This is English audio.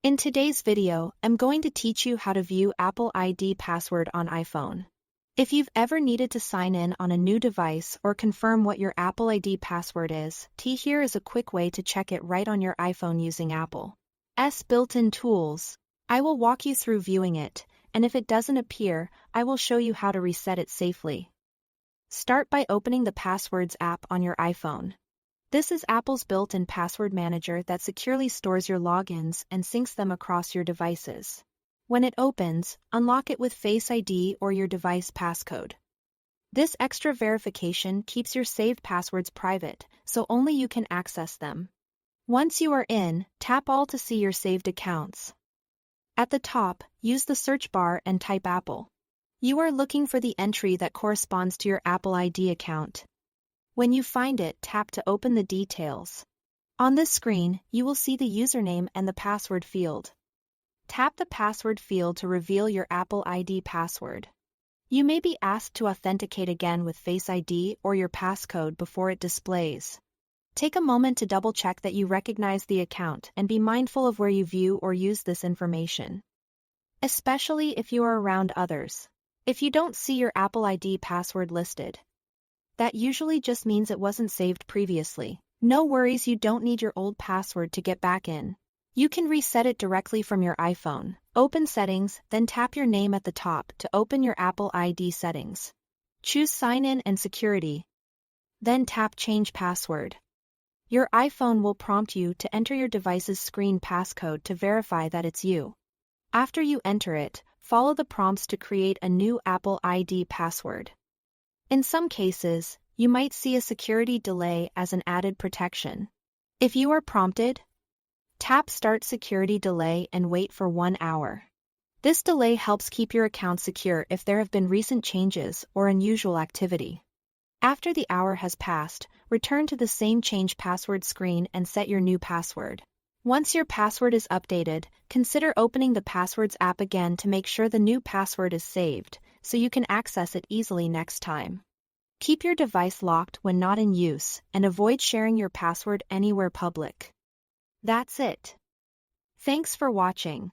In today's video, I'm going to teach you how to view Apple ID password on iPhone. If you've ever needed to sign in on a new device or confirm what your Apple ID password is, here is a quick way to check it right on your iPhone using Apple's built-in tools. I will walk you through viewing it, and if it doesn't appear, I will show you how to reset it safely. Start by opening the Passwords app on your iPhone. This is Apple's built-in password manager that securely stores your logins and syncs them across your devices. When it opens, unlock it with FaceID or your device passcode. This extra verification keeps your saved passwords private, so only you can access them. Once you are in, tap All to see your saved accounts. At the top, use the search bar and type Apple. You are looking for the entry that corresponds to your Apple ID account. When you find it, tap to open the details. On this screen, you will see the username and the password field. Tap the password field to reveal your Apple ID password. You may be asked to authenticate again with Face ID or your passcode before it displays. Take a moment to double-check that you recognize the account and be mindful of where you view or use this information, especially if you are around others. If you don't see your Apple ID password listed, that usually just means it wasn't saved previously. No worries, you don't need your old password to get back in. You can reset it directly from your iPhone. Open Settings, then tap your name at the top to open your Apple ID settings. Choose Sign In and Security. Then tap Change Password. Your iPhone will prompt you to enter your device's screen passcode to verify that it's you. After you enter it, follow the prompts to create a new Apple ID password. In some cases, you might see a security delay as an added protection. If you are prompted, tap Start Security Delay and wait for 1 hour. This delay helps keep your account secure if there have been recent changes or unusual activity. After the hour has passed, return to the same Change Password screen and set your new password. Once your password is updated, consider opening the Passwords app again to make sure the new password is saved, so you can access it easily next time. Keep your device locked when not in use, and avoid sharing your password anywhere public. That's it. Thanks for watching.